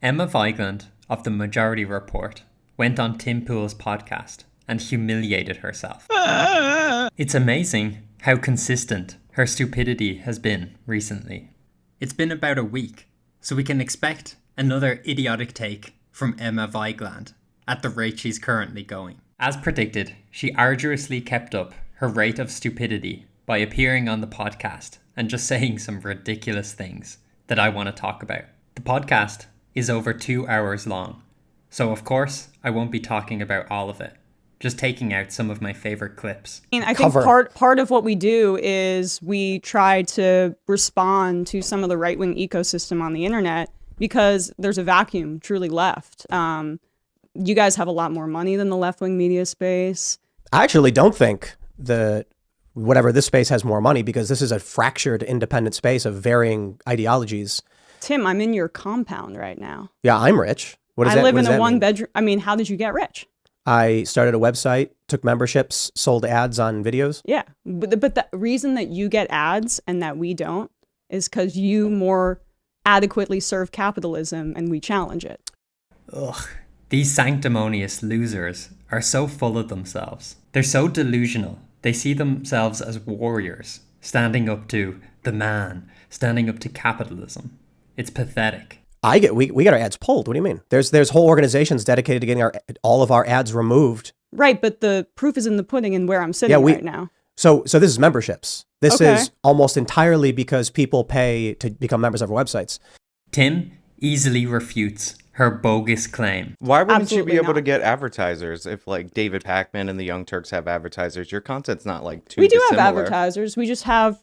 Emma Vigeland of the Majority Report went on Tim Pool's podcast and humiliated herself. It's amazing how consistent her stupidity has been recently. It's been about a week, so we can expect another idiotic take from Emma Vigeland at the rate she's currently going. As predicted, she arduously kept up her rate of stupidity by appearing on the podcast and just saying some ridiculous things that I want to talk about. The podcast is over 2 hours long, so of course I won't be talking about all of it, just taking out some of my favorite clips. I think part of what we do is we try to respond to some of the right-wing ecosystem on the internet because there's a vacuum truly left. You guys have a lot more money than the left-wing media space. I actually don't think that whatever this space has more money, because this is a fractured independent space of varying ideologies. Tim, I'm in your compound right now. Yeah, I'm rich. I live in a one-bedroom. I mean, how did you get rich? I started a website, took memberships, sold ads on videos. Yeah, but the reason that you get ads and that we don't is because you more adequately serve capitalism and we challenge it. Ugh. These sanctimonious losers are so full of themselves. They're so delusional. They see themselves as warriors, standing up to the man, standing up to capitalism. It's pathetic. We get our ads pulled. What do you mean? There's whole organizations dedicated to getting all of our ads removed. Right, but the proof is in the pudding and where I'm sitting right now. So this is memberships. This is almost entirely because people pay to become members of our websites. Tim easily refutes her bogus claim. Why wouldn't you be able to get advertisers if like David Pakman and the Young Turks have advertisers? Your content's not like too dissimilar. We do have advertisers. We just have,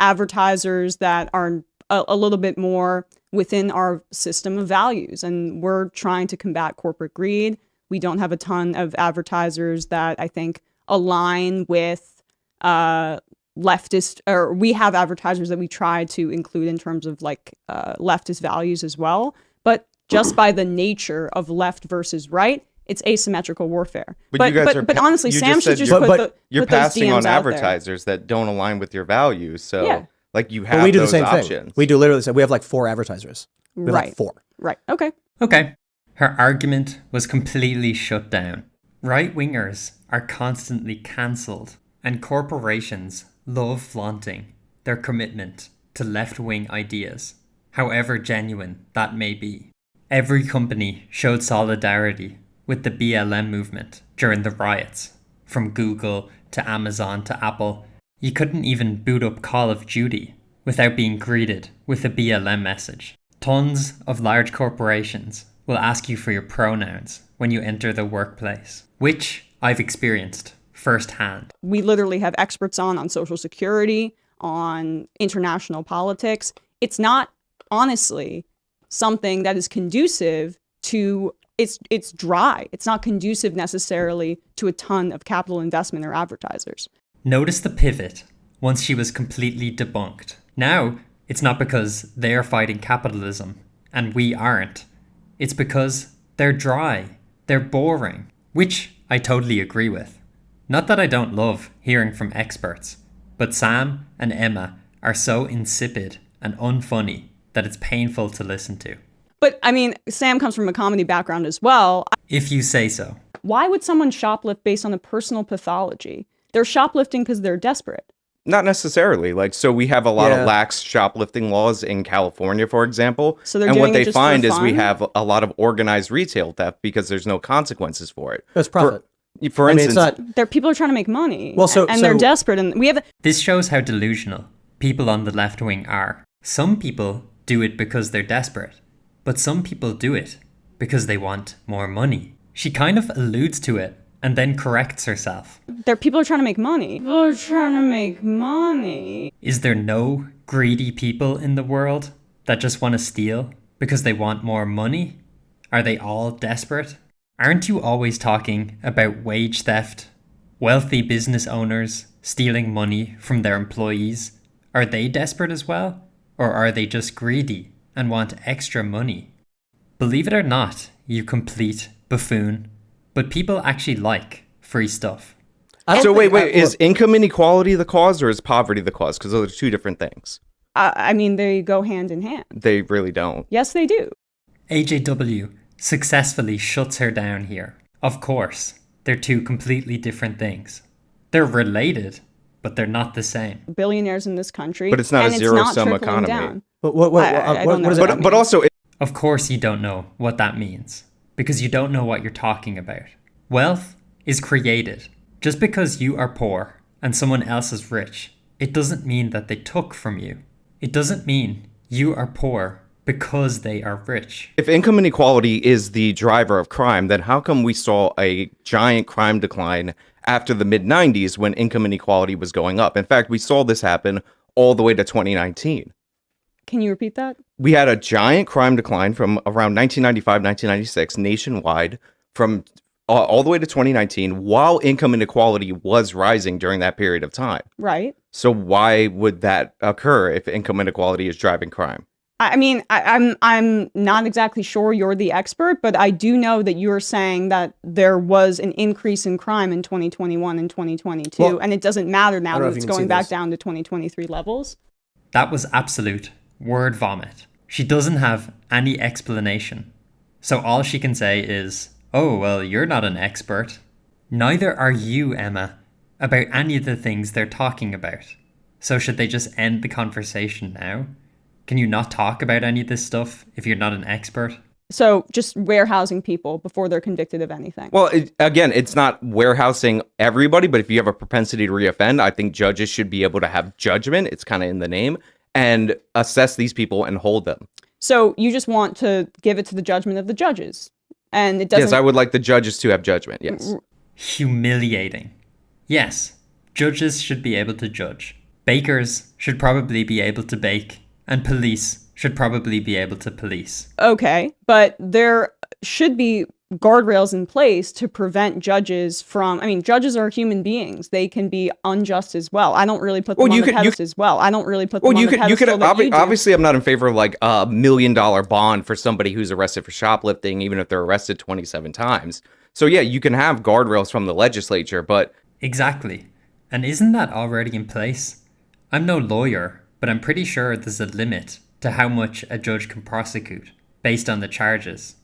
advertisers that are a little bit more within our system of values. And we're trying to combat corporate greed. We don't have a ton of advertisers that I think align with leftist, or we have advertisers that we try to include in terms of leftist values as well. But just by the nature of left versus right, it's asymmetrical warfare. But honestly, Sam should just you're put those passing on DMs out advertisers that don't align with your values. So you have but we do those the same options. Thing. We do literally say we have like 4 advertisers. We have like 4. Right. Okay. Her argument was completely shut down. Right-wingers are constantly cancelled, and corporations love flaunting their commitment to left-wing ideas, however genuine that may be. Every company showed solidarity with the BLM movement during the riots, from Google to Amazon to Apple. You couldn't even boot up Call of Duty without being greeted with a BLM message. Tons of large corporations will ask you for your pronouns when you enter the workplace, which I've experienced firsthand. We literally have experts on Social Security, on international politics. It's not, honestly, something that is conducive to, it's dry. It's not conducive necessarily to a ton of capital investment or advertisers. Notice the pivot once she was completely debunked. Now, it's not because they're fighting capitalism and we aren't. It's because they're dry, they're boring, which I totally agree with. Not that I don't love hearing from experts, but Sam and Emma are so insipid and unfunny that it's painful to listen to. But, I mean, Sam comes from a comedy background as well. If you say so. Why would someone shoplift based on a personal pathology? They're shoplifting because they're desperate. Not necessarily. So we have a lot of lax shoplifting laws in California, for example. So they're and doing what they just find for is we fun? have a lot of organized retail theft because there's no consequences for it. It's profit. For instance, People are trying to make money. Well, and they're desperate, and we have. This shows how delusional people on the left wing are. Some people do it because they're desperate, but some people do it because they want more money. She kind of alludes to it and then corrects herself. People are trying to make money. People are trying to make money. Is there no greedy people in the world that just want to steal because they want more money? Are they all desperate? Aren't you always talking about wage theft, wealthy business owners stealing money from their employees? Are they desperate as well? Or are they just greedy and want extra money? Believe it or not, you complete buffoon, but people actually like free stuff. So wait, is income inequality the cause or is poverty the cause? Because those are 2 different things. I mean, they go hand in hand. They really don't. Yes, they do. AJW successfully shuts her down here. Of course, they're two completely different things. They're related, but they're not the same. Billionaires in this country. But it's not and a zero-sum trickling economy. down. What I don't know does what it that But means. also, Of course you don't know what that means, because you don't know what you're talking about. Wealth is created. Just because you are poor and someone else is rich, it doesn't mean that they took from you. It doesn't mean you are poor because they are rich. if income inequality is the driver of crime, then how come we saw a giant crime decline after the mid-90s when income inequality was going up? In fact, we saw this happen all the way to 2019. Can you repeat that? We had a giant crime decline from around 1995, 1996 nationwide from all the way to 2019 while income inequality was rising during that period of time. Right. So why would that occur if income inequality is driving crime? I mean, I'm not exactly sure you're the expert, but I do know that you're saying that there was an increase in crime in 2021 and 2022, Well, and it doesn't matter now I don't know that if it's you can see going back this. down to 2023 levels. That was absolute word vomit. She doesn't have any explanation. So all she can say is, oh, well, you're not an expert. Neither are you, Emma, about any of the things they're talking about. So should they just end the conversation now? Can you not talk about any of this stuff if you're not an expert? So just warehousing people before they're convicted of anything. Well, again, it's not warehousing everybody, but if you have a propensity to reoffend, I think judges should be able to have judgment. It's kind of in the name, and assess these people and hold them. So you just want to give it to the judgment of the judges. And it doesn't... Yes, I would like the judges to have judgment. Yes. Humiliating. Yes, judges should be able to judge. Bakers should probably be able to bake. And police should probably be able to police. Okay, but there should be guardrails in place to prevent judges from... I mean, judges are human beings. They can be unjust as well. I don't really put them on the pedestal as well. I don't really put them on the pedestal that you do. Obviously, I'm not in favor of like a $1 million bond for somebody who's arrested for shoplifting, even if they're arrested 27 times. So yeah, you can have guardrails from the legislature, but... Exactly. And isn't that already in place? I'm no lawyer, but I'm pretty sure there's a limit to how much a judge can prosecute based on the charges.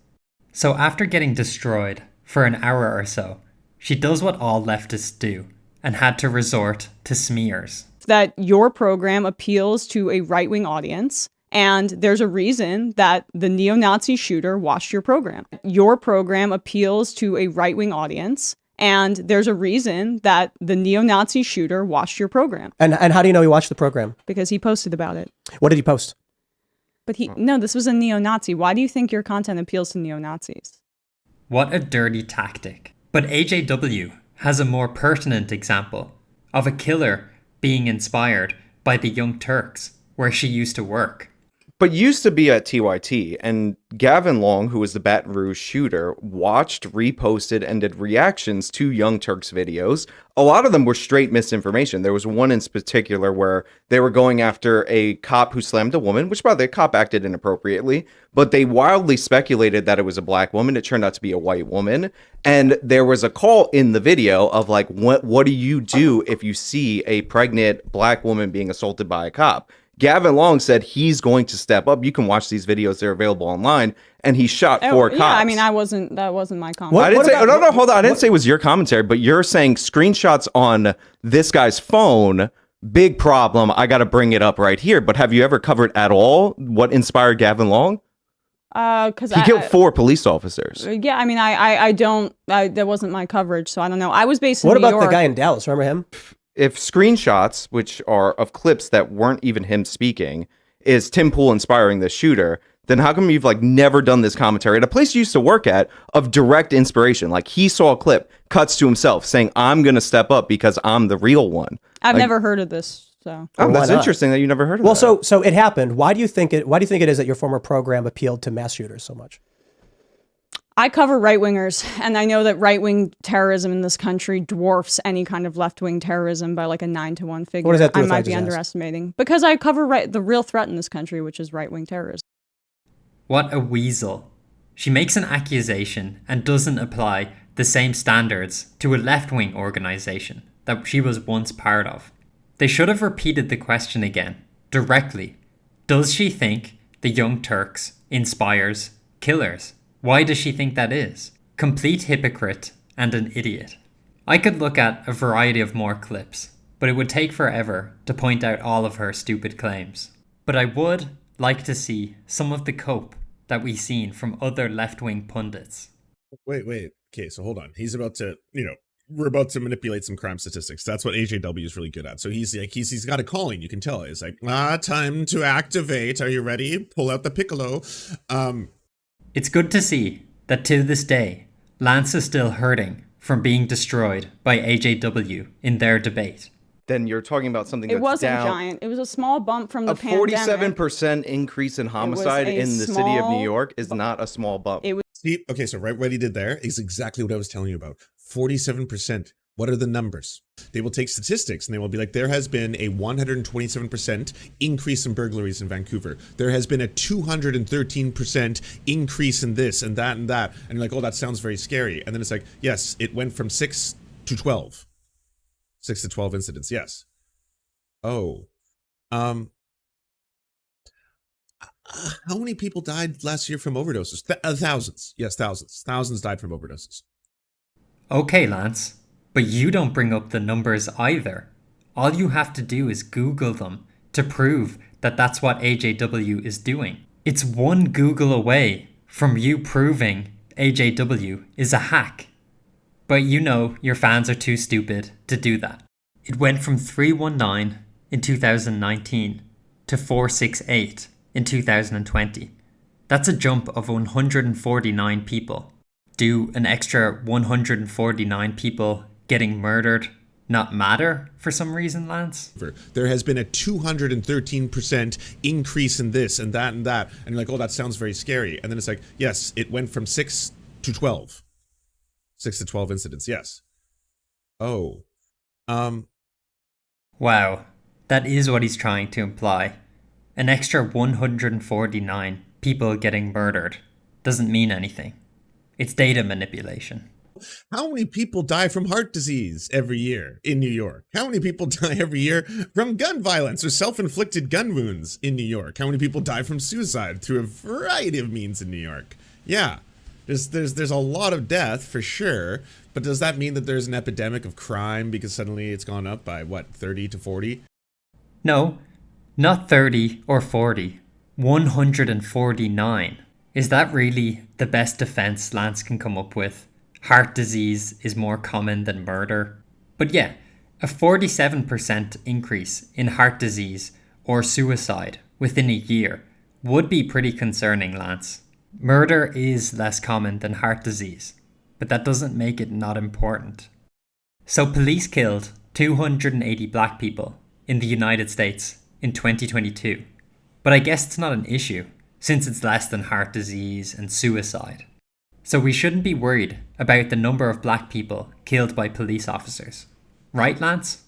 So after getting destroyed for an hour or so, she does what all leftists do and had to resort to smears. That your program appeals to a right-wing audience, and there's a reason that the neo-Nazi shooter watched your program. Your program appeals to a right-wing audience, and there's a reason that the neo-Nazi shooter watched your program. And how do you know he watched the program? Because he posted about it. What did he post? But no, this was a neo-Nazi. Why do you think your content appeals to neo-Nazis? What a dirty tactic. But AJW has a more pertinent example of a killer being inspired by the Young Turks, where she used to work. But used to be at TYT, and Gavin Long, who was the Baton Rouge shooter, watched, reposted, and did reactions to Young Turks videos. A lot of them were straight misinformation. There was one in particular where they were going after a cop who slammed a woman, which, by the way, the cop acted inappropriately, but they wildly speculated that it was a black woman. It turned out to be a white woman. And there was a call in the video of like, what do you do if you see a pregnant black woman being assaulted by a cop? Gavin Long said he's going to step up. You can watch these videos; they're available online. And he shot 4 cops. Yeah, I mean, that wasn't my comment. I didn't say. Hold on. I didn't say it was your commentary, but you're saying screenshots on this guy's phone. Big problem. I got to bring it up right here. But have you ever covered at all what inspired Gavin Long? Because he killed 4 police officers. Yeah, I mean, I don't. That wasn't my coverage, so I don't know. I was based in What New about York. the guy in Dallas? Remember him? If screenshots, which are of clips that weren't even him speaking, is Tim Pool inspiring the shooter, then how come you've like never done this commentary at a place you used to work at of direct inspiration? Like he saw a clip, cuts to himself saying, "I'm going to step up because I'm the real one." I've never heard of this, so. Oh, Well, that's why not? interesting that you never heard of Well, that. so it happened. Why do you think it is that your former program appealed to mass shooters so much? I cover right-wingers, and I know that right-wing terrorism in this country dwarfs any kind of left-wing terrorism by like a 9-to-1 figure. What does that do I with what I might be just asked? underestimating. Because I cover the real threat in this country, which is right-wing terrorism. What a weasel. She makes an accusation and doesn't apply the same standards to a left-wing organization that she was once part of. They should have repeated the question again, directly. Does she think the Young Turks inspires killers. Why does she think that is? Complete hypocrite and an idiot. I could look at a variety of more clips, but it would take forever to point out all of her stupid claims. But I would like to see some of the cope that we've seen from other left-wing pundits. Wait. Okay, so hold on. He's about to, we're about to manipulate some crime statistics. That's what AJW is really good at. So he's like, he's got a calling. You can tell. It's like, time to activate. Are you ready? Pull out the piccolo. It's good to see that to this day, Lance is still hurting from being destroyed by AJW in their debate. Then you're talking about something that's It wasn't down. giant. It was a small bump from the A pandemic. 47% increase in homicide in the city of New York is not a small bump. See, okay, so right what he did there is exactly what I was telling you about. 47%. What are the numbers? They will take statistics and they will be like, there has been a 127% increase in burglaries in Vancouver. There has been a 213% increase in this and that and that. And you're like, oh, that sounds very scary. And then it's like, yes, it went from 6 to 12. 6 to 12 incidents, yes. Oh. How many people died last year from overdoses? Thousands. Yes, thousands. Thousands died from overdoses. Okay, Lance, but you don't bring up the numbers either. All you have to do is Google them to prove that that's what AJW is doing. It's one Google away from you proving AJW is a hack. But you know your fans are too stupid to do that. It went from 319 in 2019 to 468 in 2020. That's a jump of 149 people. Do an extra 149 people getting murdered not matter for some reason, Lance? There has been a 213% increase in this and that and that. And you're like, oh, that sounds very scary. And then it's like, yes, it went from 6 to 12. 6 to 12 incidents, yes. Oh. Wow, that is what he's trying to imply. An extra 149 people getting murdered doesn't mean anything. It's data manipulation. How many people die from heart disease every year in New York? How many people die every year from gun violence or self-inflicted gun wounds in New York? How many people die from suicide through a variety of means in New York? Yeah, there's a lot of death for sure, but does that mean that there's an epidemic of crime because suddenly it's gone up by, what, 30 to 40? No, not 30 or 40. 149. Is that really the best defense Lance can come up with? Heart disease is more common than murder. But yeah, a 47% increase in heart disease or suicide within a year would be pretty concerning, Lance. Murder is less common than heart disease, but that doesn't make it not important. So police killed 280 black people in the United States in 2022. But I guess it's not an issue, since it's less than heart disease and suicide. So we shouldn't be worried about the number of black people killed by police officers. Right, Lance?